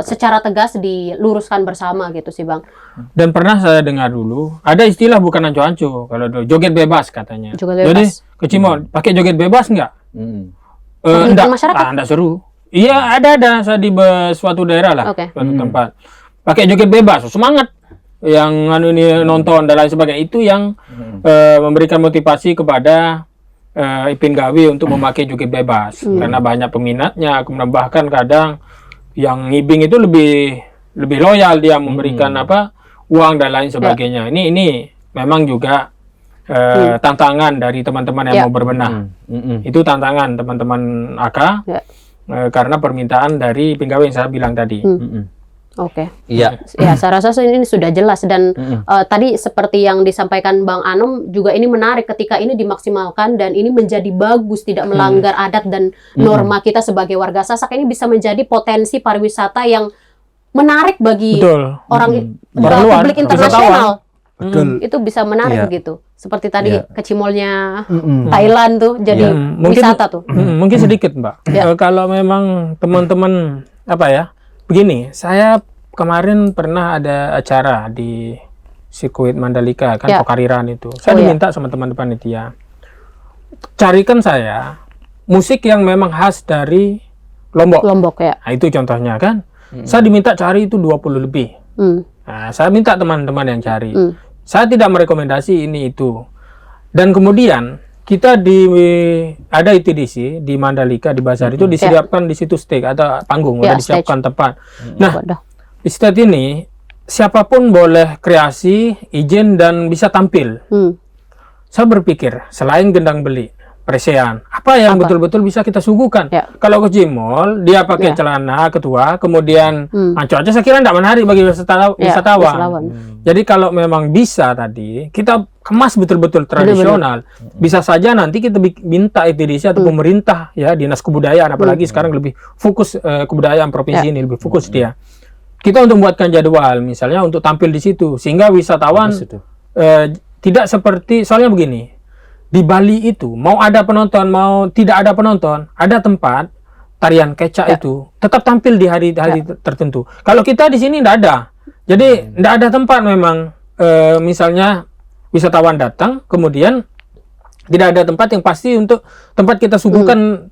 secara tegas diluruskan bersama gitu sih Bang. Dan pernah saya dengar dulu ada istilah bukan anco-anco, kalau dulu joget bebas katanya. Joget bebas. Jadi ke Cimol pakai joget bebas nggak? Permintaan Enggak, masyarakat? enggak seru. Iya ada saya di suatu daerah lah, Oke. suatu tempat. Pakai joget bebas, semangat. Yang ini nonton dan lain sebagainya, itu yang memberikan motivasi kepada Ipin Gawi untuk memakai joget bebas karena banyak peminatnya. Kemudian bahkan kadang yang ngibing itu lebih loyal, dia memberikan uang dan lain sebagainya. Ini memang juga tantangan dari teman-teman yang mau berbenah. Itu tantangan teman-teman AK karena permintaan dari Ipin Gawi yang saya bilang tadi. Oke. Iya. Ya, saya rasa ini sudah jelas, dan tadi seperti yang disampaikan Bang Anom juga, ini menarik ketika ini dimaksimalkan dan ini menjadi bagus, tidak melanggar adat dan norma kita sebagai warga Sasak. Ini bisa menjadi potensi pariwisata yang menarik bagi orang publik internasional. Betul. Itu bisa menarik Iya. gitu. Seperti tadi Iya. kecimolnya Thailand tuh jadi wisata tuh. Mungkin sedikit Mbak. Kalau memang teman-teman begini, saya kemarin pernah ada acara di sirkuit Mandalika kan, Pokariran itu. Saya diminta sama teman-teman panitia, carikan saya musik yang memang khas dari Lombok. Lombok ya. Nah, itu contohnya kan. Saya diminta cari itu 20 lebih. Nah, saya minta teman-teman yang cari. Saya tidak merekomendasi ini itu. Dan kemudian kita ada ITDC di Mandalika di Bazar itu disiapkan di situ stage atau panggung, udah disiapkan tempat. Nah, di stage ini siapapun boleh kreasi, izin dan bisa tampil. Saya berpikir selain gendang beli, presean, apa yang betul-betul bisa kita suguhkan? Kalau ke Cimol dia pakai celana ketua, kemudian anco-anco, saya kira tidak menarik bagi wisatawan. Jadi kalau memang bisa tadi kita kemas betul-betul tradisional, bisa saja nanti kita minta ITDC atau pemerintah ya, dinas kebudayaan, apalagi sekarang lebih fokus kebudayaan provinsi ini lebih fokus dia. Kita untuk membuatkan jadwal misalnya untuk tampil di situ, sehingga wisatawan tidak seperti, soalnya begini, di Bali itu mau ada penonton mau tidak ada penonton, ada tempat tarian kecak itu tetap tampil di hari-hari tertentu. Kalau kita di sini tidak ada, jadi tidak ada tempat memang. Misalnya wisatawan datang, kemudian tidak ada tempat yang pasti untuk tempat kita suguhkan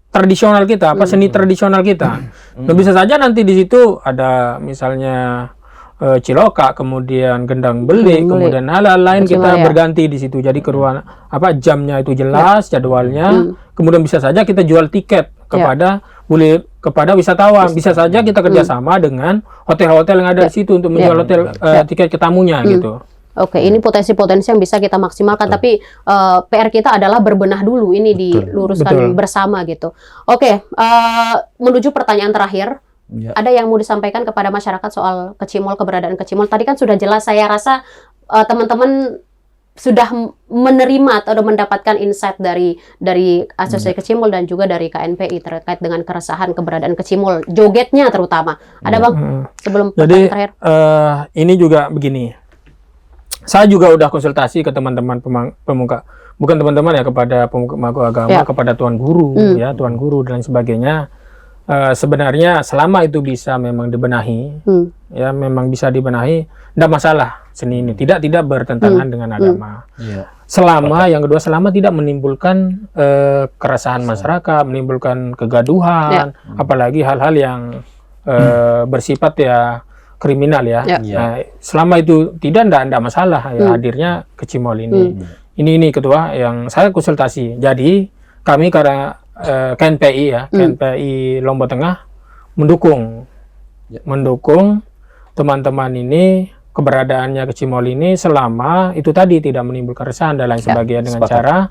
tradisional kita, seni tradisional kita. Nah, bisa saja nanti di situ ada misalnya ciloka, kemudian gendang beli, kemudian hal-hal lain kita berganti di situ. Jadi jamnya itu jelas, jadwalnya. Kemudian bisa saja kita jual tiket kepada wisatawan. Bisa saja kita kerjasama dengan hotel-hotel yang ada di situ untuk menjual tiket ke tamunya gitu. Oke, ini potensi-potensi yang bisa kita maksimalkan, tapi PR kita adalah berbenah dulu, ini diluruskan bersama gitu. Oke, menuju pertanyaan terakhir, ada yang mau disampaikan kepada masyarakat soal Kecimol, keberadaan Kecimol? Tadi kan sudah jelas, saya rasa teman-teman sudah menerima atau mendapatkan insight dari Asosiasi Kecimol dan juga dari KNPI terkait dengan keresahan keberadaan Kecimol, jogetnya terutama. Ada Bang, sebelum pertanyaan terakhir? Ini juga begini. Saya juga udah konsultasi ke teman-teman pemuka, bukan teman-teman ya, kepada pemuka agama, kepada tuan guru, ya, tuan guru dan lain sebagainya. Sebenarnya selama itu bisa memang dibenahi, ya memang bisa dibenahi, tidak masalah seni ini, tidak bertentangan dengan agama. Selama yang kedua, selama tidak menimbulkan keresahan masyarakat, menimbulkan kegaduhan, apalagi hal-hal yang bersifat kriminal ya. Nah, selama itu tidak masalah ya hadirnya Kecimol ini. Ini ketua yang saya konsultasi. Jadi kami karena KNPI KNPI Lombok Tengah mendukung teman-teman ini keberadaannya Kecimol ini selama itu tadi tidak menimbulkan keresahan dan lain sebagainya dengan cara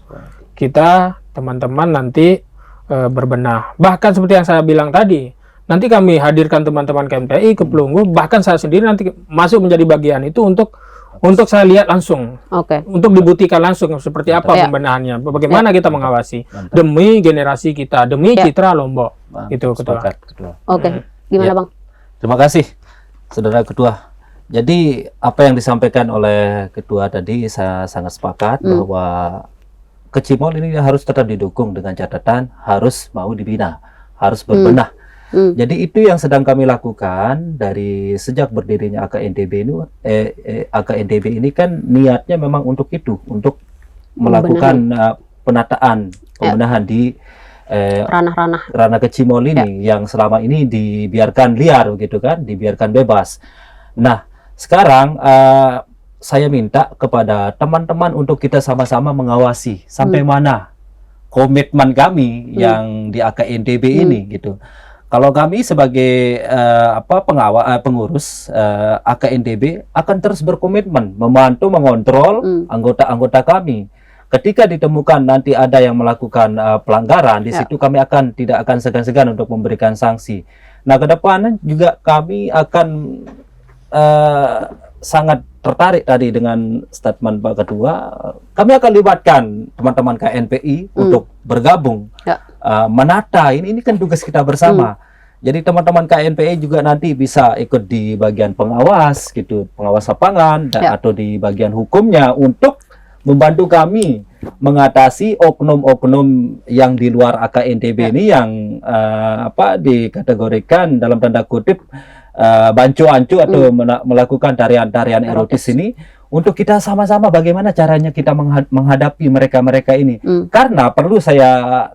kita teman-teman nanti berbenah. Bahkan seperti yang saya bilang tadi, nanti kami hadirkan teman-teman KMTI ke Pelunggu, bahkan saya sendiri nanti masuk menjadi bagian itu untuk saya lihat langsung, untuk dibuktikan langsung seperti apa pembenahannya, bagaimana kita mengawasi demi generasi kita, demi citra Lombok. Itu Ketua. Gimana Bang? Terima kasih Saudara Ketua. Jadi apa yang disampaikan oleh Ketua tadi saya sangat sepakat bahwa Kecimol ini harus tetap didukung dengan catatan harus mau dibina, harus berbenah. Jadi itu yang sedang kami lakukan dari sejak berdirinya AKNDB ini. AKNDB ini kan niatnya memang untuk itu, untuk melakukan penataan, pembenahan di ranah Kecimol ini yang selama ini dibiarkan liar, gitu kan, dibiarkan bebas. Nah, sekarang saya minta kepada teman-teman untuk kita sama-sama mengawasi sampai mana komitmen kami yang di AKNDB ini, gitu. Kalau kami sebagai pengurus AKNDB akan terus berkomitmen membantu mengontrol anggota-anggota kami. Ketika ditemukan nanti ada yang melakukan pelanggaran, di situ kami tidak akan segan-segan untuk memberikan sanksi. Nah, ke depan juga kami akan sangat tertarik tadi dengan statement Pak Ketua. Kami akan libatkan teman-teman KNPI untuk bergabung menata ini kan tugas kita bersama. Jadi teman-teman KNPI juga nanti bisa ikut di bagian pengawas gitu, pengawas lapangan atau di bagian hukumnya untuk membantu kami mengatasi oknum-oknum yang di luar AKNDB ini yang dikategorikan dalam tanda kutip bancu-ancu atau melakukan tarian-tarian erotis ini, untuk kita sama-sama bagaimana caranya kita menghadapi mereka-mereka ini. Karena perlu saya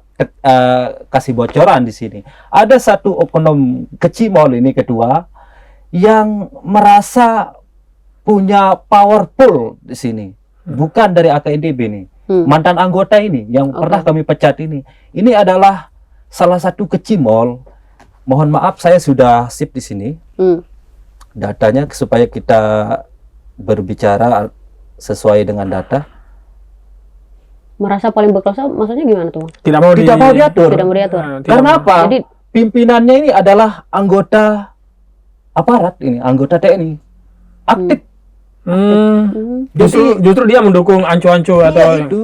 kasih bocoran di sini. Ada satu oknum Kecimol ini Ketua yang merasa punya powerful di sini. Bukan dari AKNDB ini. Mantan anggota ini yang pernah kami pecat ini. Ini adalah salah satu Kecimol. Mohon maaf saya sudah sip di sini. Datanya supaya kita berbicara sesuai dengan data. Merasa paling berkuasa maksudnya gimana tuh? Tidak mau diatur. Karena apa? Jadi pimpinannya ini adalah anggota aparat ini, anggota TNI. Aktif. Justru dia mendukung ancu-ancu atau itu.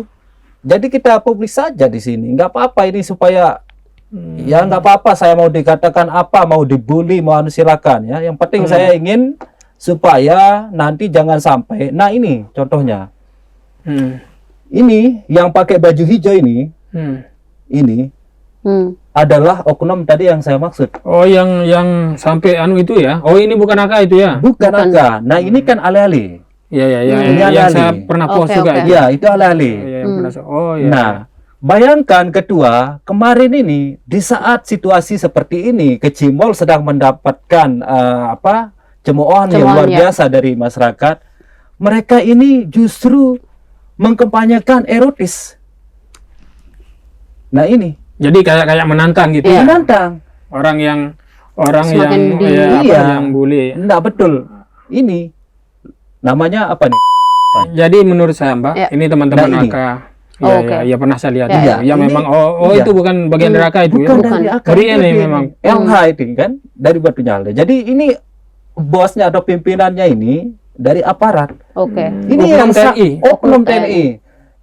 Jadi kita publis saja di sini. Nggak apa-apa ini supaya ya nggak apa-apa saya mau dikatakan apa, mau dibully, mau silakan ya. Yang penting saya ingin supaya nanti jangan sampai. Nah ini contohnya. Ini yang pakai baju hijau ini. Ini adalah oknum tadi yang saya maksud. Oh, yang sampai itu ya. Oh, ini bukan AK itu ya? Bukan AK. Nah, ini kan ale-ale. Iya. Ini Yang ale-ale. saya pernah post juga. Iya, itu ale-ale. Oh, iya. Nah, bayangkan Ketua, kemarin ini di saat situasi seperti ini, Kecimol sedang mendapatkan cemoohan yang luar biasa dari masyarakat. Mereka ini justru mengkampanyekan erotis. Nah, ini. Jadi kayak menantang gitu. Ya. Menantang. Orang yang bully. Enggak betul. Ini namanya apa nih? Jadi menurut saya, Mbak, ini teman-teman AK. Iya, pernah saya lihat. Ya memang itu bukan bagian dari AK itu ya. Bukan dari AK. Ini memang LH itu kan dari Batu Nyale. Jadi ini bosnya atau pimpinannya ini dari aparat. Ini oknum yang TNI. Oknum TNI.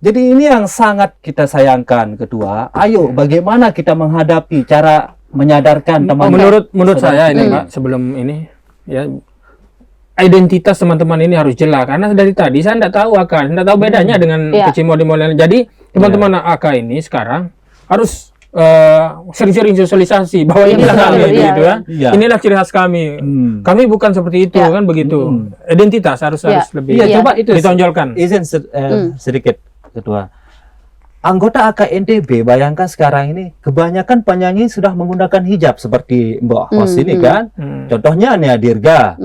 Jadi ini yang sangat kita sayangkan Ketua. Ayo bagaimana kita menghadapi, cara menyadarkan teman-teman. Menurut saya ini Pak, sebelum ini ya identitas teman-teman ini harus jelas, karena dari tadi saya tidak tahu tidak tahu bedanya dengan Kecimol. Jadi teman-teman AK ini sekarang harus sering-sering sosialisasi bahwa inilah kami gitu ya. Inilah ciri khas kami. Kami bukan seperti itu kan begitu. Identitas harus lebih coba itu ditonjolkan. Izin sedikit Ketua. Anggota AKNDB bayangkan sekarang ini kebanyakan penyanyi sudah menggunakan hijab seperti Mbak Hos ini kan. Contohnya Nia Dirga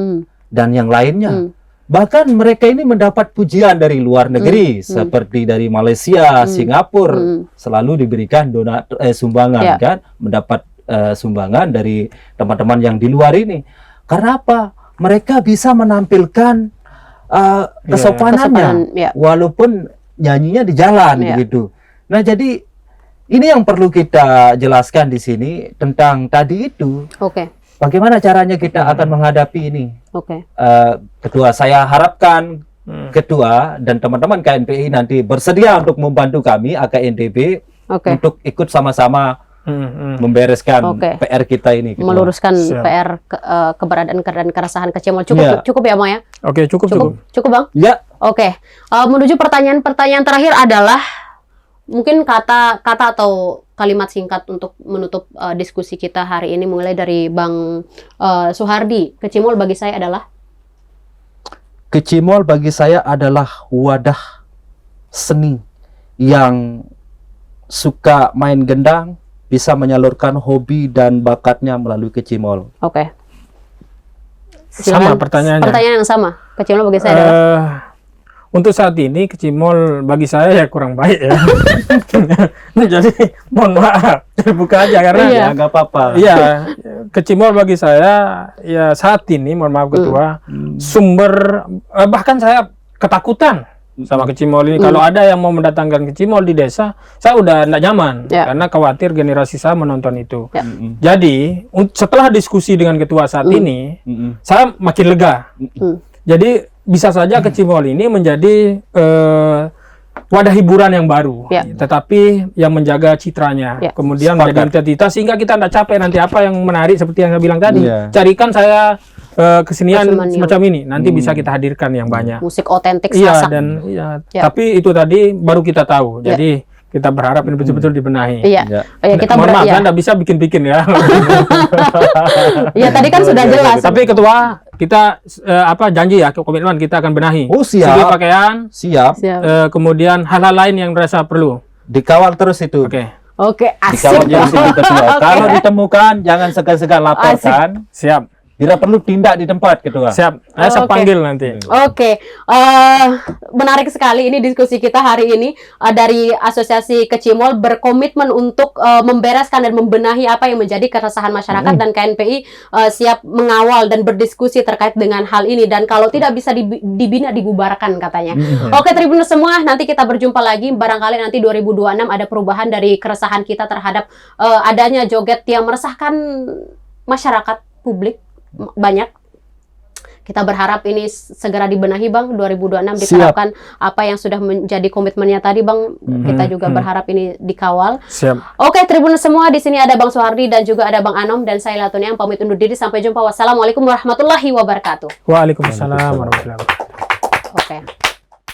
dan yang lainnya. Bahkan mereka ini mendapat pujian dari luar negeri seperti dari Malaysia, Singapura, selalu diberikan sumbangan kan, mendapat sumbangan dari teman-teman yang di luar ini. Karena apa? Mereka bisa menampilkan kesopanannya, Kesopanan, ya. walaupun nyanyinya di jalan Iya. gitu. Nah, jadi ini yang perlu kita jelaskan di sini tentang tadi itu. Oke. Bagaimana caranya kita akan menghadapi ini? Oke. Ketua, saya harapkan Ketua dan teman-teman KNPI nanti bersedia untuk membantu kami AKNDB Oke. untuk ikut sama-sama membereskan Oke. PR kita ini. Ketua. Meluruskan Siap. PR keberadaan dan keresahan kecimol. Iya. Cukup ya, Maya? Oke, cukup. Cukup, Bang? Ya, Oke. Menuju pertanyaan terakhir adalah mungkin kata atau kalimat singkat untuk menutup diskusi kita hari ini, mulai dari Bang Suhardi. Kecimol bagi saya adalah Kecimol bagi saya adalah wadah seni yang suka main gendang, bisa menyalurkan hobi dan bakatnya melalui kecimol. oke. Sama Silakan. pertanyaannya. Pertanyaan yang sama. Kecimol bagi saya adalah Untuk saat ini kecimol bagi saya ya kurang baik ya. Jadi mohon maaf, terbuka aja karena Iya. Ya, nggak apa-apa. iya, kecimol bagi saya ya saat ini mohon maaf Ketua, sumber bahkan saya ketakutan sama kecimol ini. Kalau ada yang mau mendatangkan kecimol di desa, saya udah nggak nyaman Ya. karena khawatir generasi saya menonton itu. Ya. Jadi setelah diskusi dengan Ketua saat ini, saya makin lega. Jadi bisa saja kecimol ini menjadi wadah hiburan yang baru, Ya. tetapi yang menjaga citranya, Ya. kemudian Sepakat. menjadi identitas sehingga kita tidak capek nanti apa yang menarik seperti yang saya bilang tadi. Iya. Carikan saya kesenian Kesenian semacam ini, nanti bisa kita hadirkan yang banyak. musik otentik Iya Sasak. dan Ya. tapi itu tadi baru kita tahu. Ya. Jadi kita berharap ini betul-betul dibenahi. Iya. Ya. Oh, ya, kita Mohon maaf, ya. saya nggak bisa bikin-bikin ya. Ya, tadi kan sudah jelas. Tapi Ketua, kita janji ya, komitmen kita akan benahi. Oh, siap. Segi pakaian, Siap. Siap. kemudian hal-hal lain yang merasa perlu. Dikawal terus itu. Oke, Oke, asik. Dikawal terus itu Ketua. Oke. Kalau ditemukan jangan segan-segan laporkan. siap, Bila perlu tindak di tempat, Ketua. siap. Saya Oke. panggil nanti. Oke, menarik sekali ini diskusi kita hari ini dari Asosiasi Kecimol berkomitmen untuk membereskan dan membenahi apa yang menjadi keresahan masyarakat dan KNPI siap mengawal dan berdiskusi terkait dengan hal ini dan kalau tidak bisa dibina dibubarkan katanya. Oke, Tribuners semua, nanti kita berjumpa lagi barangkali nanti 2026 ada perubahan dari keresahan kita terhadap adanya joget yang meresahkan masyarakat publik banyak. Kita berharap ini segera dibenahi, Bang. 2026 diterapkan apa yang sudah menjadi komitmennya tadi, Bang. Kita juga berharap ini dikawal. Siap. Oke, Tribuners semua, di sini ada Bang Suhardi dan juga ada Bang Anom dan saya Latun yang pamit undur diri. Sampai jumpa. Wassalamualaikum warahmatullahi wabarakatuh. Waalaikumsalam warahmatullahi wabarakatuh. Oke.